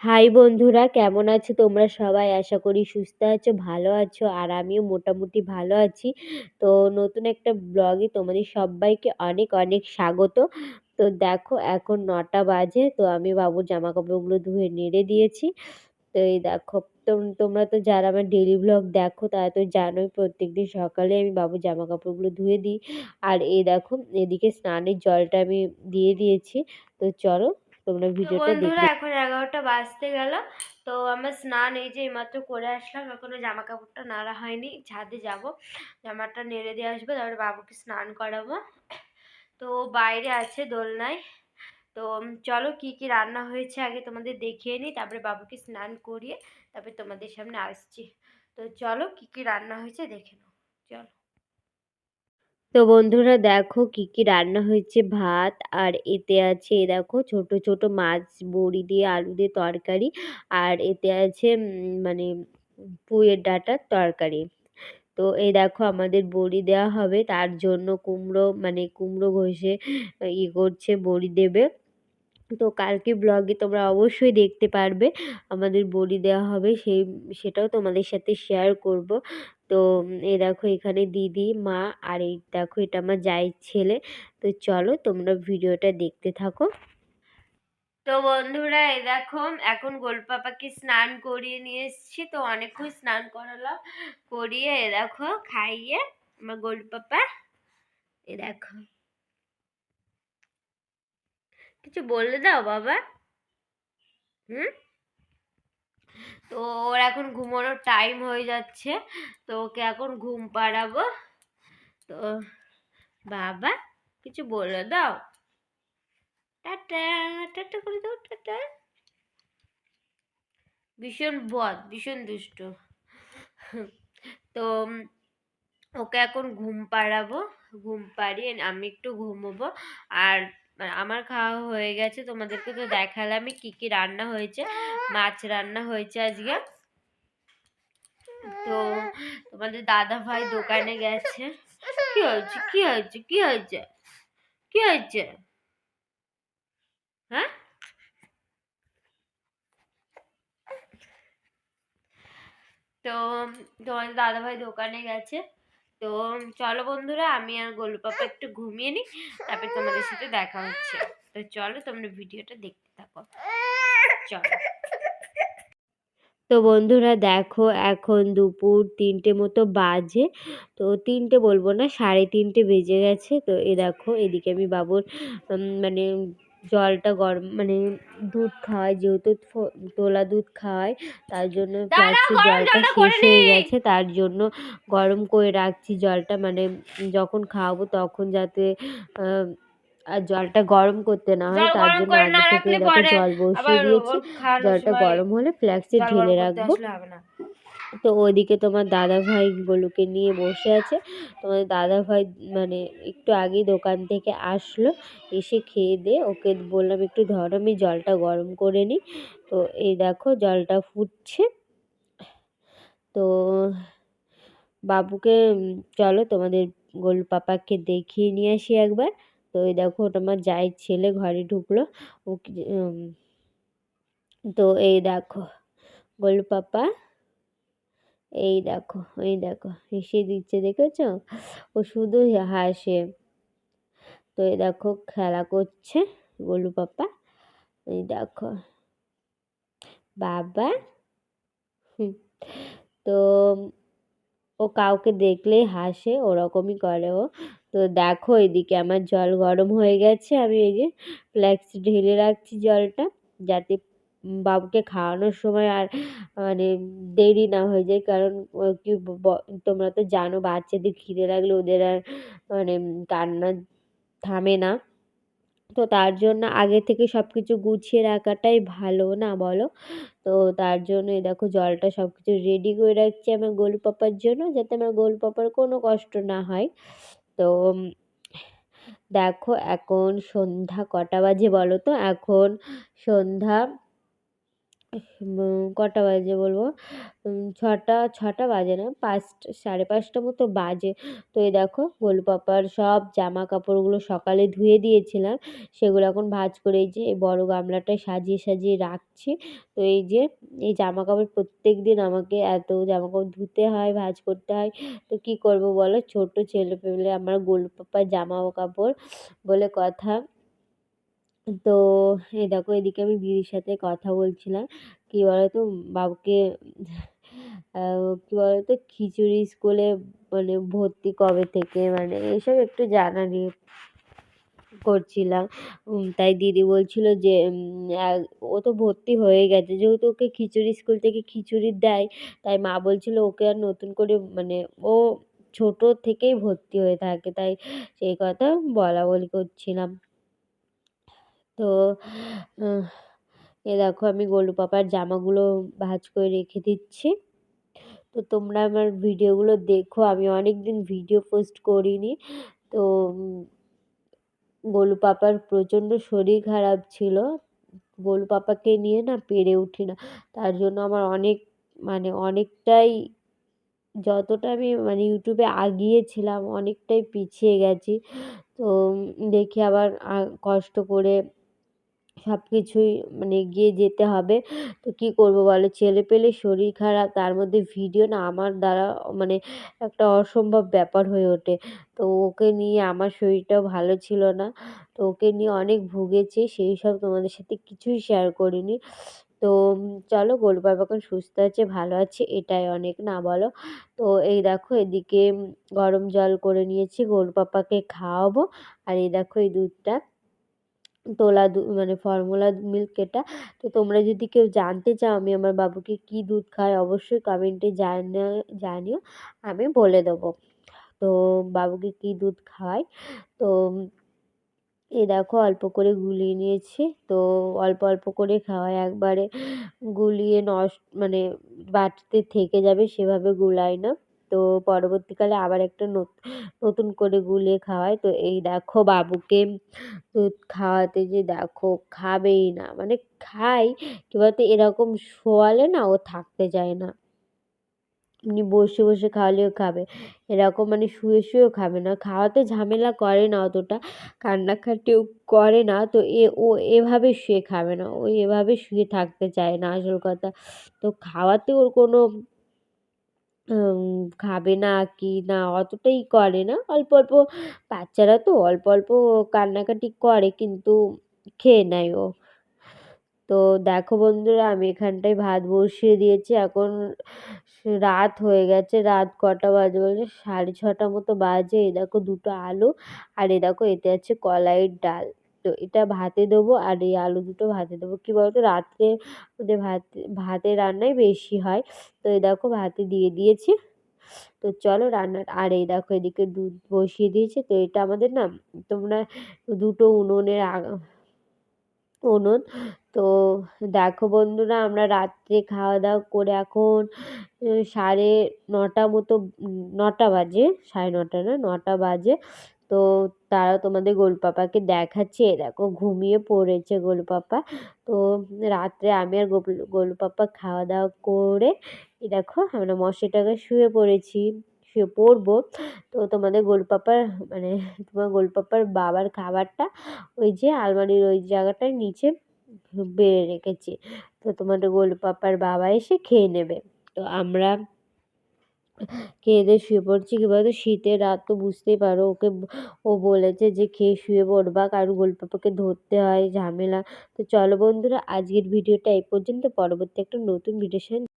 High বন্ধুরা, কেমন আছো তোমরা সবাই? আশা করি সুস্থ আছো, ভালো আছো। আর আমিও মোটামুটি ভালো আছি। তো নতুন একটা ব্লগে তোমাদের সব্বাইকে অনেক অনেক স্বাগত। তো দেখো এখন ৯টা বাজে। তো আমি বাবুর জামাকাপড়গুলো ধুয়ে নেড়ে দিয়েছি। তো এই দেখো, তোমরা তো যারা আমার ডেইলি ব্লগ দেখো তারা তো জানোই প্রত্যেকদিন সকালে আমি বাবুর জামাকাপড়গুলো ধুয়ে দিই। আর এই দেখো এদিকে স্নানের জলটা আমি দিয়ে দিয়েছি। তো চলো তোমরা তো ভিডিওটা বন্ধুরা দেখতে। এখন 11টা বাজতে গেল। তো আমার স্নান এই যে এইমাত্র করে আসলাম, এখনো জামা কাপড়টা নাড়া হয়নি, ছাদে যাব, জামাটা নেড়ে দিয়ে আসবো, তারপরে বাবুকে স্নান করাবো। তো বাইরে আছে দোলনায়। তো চলো কি কি রান্না হয়েছে আগে তোমাদের দেখিয়ে নিই, তারপরে বাবুকে স্নান করিয়ে তারপরে তোমাদের সামনে আসছি। তো চলো কি কি রান্না হয়েছে দেখে নাও, চলো। তো বন্ধুরা দেখো কি কি রান্না হয়েছে। ভাত, আর এতে আছে এ দেখো ছোট ছোট মাছ বড়ি দিয়ে আলু দিয়ে তরকারি। আর এতে আছে মানে পুঁইয়ের ডাঁটার তরকারি। তো এই দেখো আমাদের বড়ি দেওয়া হবে, তার জন্য কুমড়ো কুমড়ো ঘষে করছে, বড়ি দেবে। তো কালকে ব্লগে তোমরা অবশ্যই দেখতে পারবে আমাদের বড়ি দেওয়া হবে, সেটাও তোমাদের সাথে শেয়ার করব। তো এই দেখো এখানে দিদি, মা, আর এই দেখো এটা আমার জায়ের ছেলে। তো চলো তোমরা ভিডিওটা দেখতে থাকো। তো বন্ধুরা এই দেখো এখন গোলপাপাকে স্নান করিয়ে নিয়ে এসেছি, তো অনেকক্ষণ স্নান করালাম, করিয়ে এ দেখো খাইয়ে আমার গোলপাপা। এ দেখো, কিছু বললে দাও বাবা। হুম। তো ওর এখন ঘুমানোর টাইম হয়ে যাচ্ছে, তো ওকে এখন ঘুম পাড়াবো। তো বাবা কিছু বলে দাও, টাটা, টাটা করে দাও, টাটা। ভীষণ বদ, ভীষণ দুষ্ট। তো ওকে এখন ঘুম পাড়াবো, ঘুম পাড়িয়ে আমি একটু ঘুমোবো। আর আমার খাওয়া হয়ে গেছে, তোমাদেরকে তো দেখালামই কি কি রান্না হয়েছে। মাছ রান্না হয়েছে আজকে। তো তোমাদের দাদা ভাই দোকানে গেছে। কি হয়েছে, কি হয়েছে, কি হয়েছে, কি হয়েছে? হ্যাঁ। তো তোমাদের দাদা ভাই দোকানে গেছে। তো চলো বন্ধুরা, আমি আর গোলু পাপা একটু ঘুমিয়ে নিই, তারপরে তোমাদের সাথে দেখা হচ্ছে। তো চলো তোমরা ভিডিওটা দেখতে থাকো, চলো। তো বন্ধুরা দেখো এখন দুপুর ৩টে মতো বাজে। তো ৩টে বলবো না, ৩:৩০ বেজে গেছে। তো এ দেখো এদিকে আমি বাবুর মানে জলটা গরম দুধ খাওয়াই, যেহেতু তোলা দুধ খাওয়াই, তার জন্য দাঁড়াও, ফ্ল্যাক্সের গরম জলটা জলটা শেষ করে হয়ে নিই। গেছে, তার জন্য গরম করে রাখছি জলটা, যখন খাওয়াবো তখন যাতে আর জলটা গরম করতে না হয়, জল তার গরম জন্য করে না আগে থেকে রাখলে দেখো পরে জল বসিয়ে আবার দিয়েছি। ওর খাওয়ানোর জলটা সময় গরম হলে ফ্ল্যাক্সে জল ঢেলে গরম করতে রাখবো। আসলে হবে না। তো ওইদিকে তোমার দাদা ভাই গোলুকে নিয়ে বসে আছে। তোমার দাদা ভাই একটু আগেই দোকান থেকে আসলো, এসে খেয়ে দিয়ে ওকে বললাম একটু ধরো আমি জলটা গরম করে নিই। তো এই দেখো জলটা ফুটছে। তো বাবুকে চলো তোমাদের গোলু পাপাকে দেখিয়ে নিয়ে আসি একবার। তো এই দেখো ওটা আমার জায়ের ছেলে ঘরে ঢুকলো। ও তো এই দেখো গোলু পাপা, এই দেখো, এই দেখো হেসে দিচ্ছে, দেখেছো? ও শুধু হাসে। তো এই দেখো খেলা করছে গোলু পাপা, এই দেখো বাবা। হুম, তো ও কাউকে দেখলেই হাসে, ওরকমই করে ও। তো দেখো এদিকে আমার জল গরম হয়ে গেছে, আমি এই যে ফ্ল্যাক্স ঢেলে রাখছি জলটা, যাতে বাবুকে খাওয়ানোর সময় আর মানে দেরি না হয়ে যায়। কারণ তোমরা তো জানো বাচ্চাদের খিদে লাগলে ওদের আর কান্না থামে না। তো তার জন্য আগে থেকে সব কিছু গুছিয়ে রাখাটাই ভালো, না বলো? তো তার জন্য এই দেখো জলটা সব কিছু রেডি করে রাখছি আমার গোলু পাপার জন্য, যাতে আমার গোলু পাপার কোনো কষ্ট না হয়। তো দেখো এখন সন্ধ্যা কটা বাজে বলো তো? এখন সন্ধ্যা কটা বাজে বলবো, 6টা বাজে না, 5:30 মতো বাজে। তো এই দেখো গোলু পাপার সব জামা কাপড়গুলো সকালে ধুয়ে দিয়েছিলাম, সেগুলো এখন ভাঁজ করে এই যে এই বড় গামলাটায় সাজিয়ে সাজিয়ে রাখছি। তো এই যে এই জামা কাপড় প্রত্যেক দিন আমাকে এত জামা কাপড় ধুতে হয়, ভাঁজ করতে হয়। তো কি করব বলো, ছোট ছেলে পেলে আমার গোলু পাপার জামা কাপড় বলে কথা। তো এই দেখো এদিকে আমি দিদির সাথে কথা বলছিলাম। কি বলতো, বাবুকে কি বলতো খিচুড়ি স্কুলে মানে ভর্তি কবে থেকে, মানে এসব একটু জানা নিয়ে করছিলাম। তাই দিদি বলছিল যে ও তো ভর্তি হয়ে গেছে, যেহেতু ওকে খিচুড়ি স্কুল থেকে খিচুড়ি দেয়, তাই মা বলছিল ওকে আর নতুন করে মানে ও ছোট থেকেই ভর্তি হয়ে থাকে, তাই সেই কথা বলা বলি করছিলাম। তো আহ, এ দেখো আমি গোলু পাপার জামাগুলো ভাঁজ করে রেখে দিচ্ছি। তো তোমরা আমার ভিডিওগুলো দেখো, আমি অনেক দিন ভিডিও পোস্ট করিনি। তো গোলু পাপার প্রচণ্ড শরীর খারাপ ছিল, গোলু পাপাকে নিয়ে না পেরে উঠি না, তার জন্য আমার অনেক মানে অনেকটাই, যতটা আমি মানে ইউটিউবে আগিয়েছিলাম অনেকটাই পিছিয়ে গেছি। তো দেখি আবার কষ্ট করে সব কিছুই মানে এগিয়ে যেতে হবে। তো কী করব বলো, ছেলেপেলের শরীর খারাপ, তার মধ্যে ভিডিও না আমার দ্বারা মানে একটা অসম্ভব ব্যাপার হয়ে ওঠে। তো ওকে নিয়ে আমার শরীরটাও ভালো ছিল না। তো ওকে নিয়ে অনেক ভুগেছি, সেই সব তোমাদের সাথে কিছুই শেয়ার করিনি। তো চলো গোলু বাবা এখন সুস্থ আছে, ভালো আছে, এটাই অনেক না বলো? তো এই দেখো এদিকে গরম জল করে নিয়েছি, গোলু পাপাকে খাওয়াবো। আর এই দেখো এই দুধটা তোলা মানে ফর্মুলা মিল্ক এটা। তো তোমরা যদি কেউ জানতে চাও আমি আমার বাবুকে কী দুধ খাই, অবশ্যই কমেন্টে জানিও, আমি বলে দেবো। তো বাবুকে কী দুধ খাওয়াই। তো এই দেখো অল্প করে গুলিয়ে নিয়েছি। তো অল্প অল্প করে খাওয়াই, একবারে গুলিয়ে মানে বাটিতে থেকে যাবে সেভাবে গুলাই না। তো পরবর্তীকালে আবার একটা নতুন করে গুলিয়ে খাওয়াই। তো এই দেখো বাবুকে দুধ খাওয়াতে যে দেখো খাবেই না, মানে খাই কি বলতো, এরকম শোয়ালে না ও থাকতে চায় না, এমনি বসে বসে খাওয়ালেও খাবে, এরকম মানে শুয়ে শুয়েও খাবে না, খাওয়াতে ঝামেলা করে না অতটা, কান্নাকাটিও করে না। তো ও এভাবে শুয়ে খাবে না, ও এভাবে শুয়ে থাকতে চায় না আসল কথা। তো খাওয়াতে ওর কোনো খাবে না কি না অতটাই করে না, অল্প অল্প, বাচ্চারা তো অল্প অল্প কান্নাকাটি করে কিন্তু খেয়ে নেয় ও। তো দেখো বন্ধুরা আমি এখানটায় ভাত বসিয়ে দিয়েছি, এখন রাত হয়ে গেছে, রাত কটা বাজে বলে 6:30 মতো বাজে। এই দেখো দুটো আলু, আর এই দেখো এতে আছে কলাইয়ের ডাল। তো এটা ভাতে দেবো, আর এই আলু দুটো ভাতে দেবো। কী বলতো রাত্রে ওদের ভাতের রান্নাই বেশি হয়। তো এই দেখো ভাতে দিয়ে দিয়েছি। তো চলো রান্নার, আর এই দেখো এদিকে দুধ বসিয়ে দিয়েছি। তো এটা আমাদের না, তোমরা দুটো উনুন। তো দেখো বন্ধুরা আমরা রাত্রে খাওয়া দাওয়া করে এখন 9:30 মতো, 9টা বাজে, 9:30 না 9টা বাজে। তো তারা তোমাদের গোলু পাপাকে দেখাচ্ছে, এ দেখো ঘুমিয়ে পড়েছে গোলু পাপা। তো রাত্রে আমি আর গোলু পাপা খাওয়া দাওয়া করে এই দেখো আমরা মশারিটাকে শুয়ে পড়েছি, শুয়ে পড়বো। তো তোমাদের গোলু পাপার মানে তোমার গোলু পাপার বাবার খাবারটা ওই যে আলমারির ওই জায়গাটার নিচে বেড়ে রেখেছি। তো তোমাদের গোলু পাপার বাবা এসে খেয়ে নেবে। তো আমরা খেয়ে দিয়ে শুয়ে পড়ছি। কী বলতো শীতের রাত তো বুঝতেই পারো, ও বলেছে যে খেয়ে শুয়ে পড়বা, কারণ গোলু পাপাকে ধরতে হয় ঝামেলা। তো চলো বন্ধুরা আজকের ভিডিওটা এই পর্যন্ত, পরবর্তী একটা নতুন ভিডিওর সাথে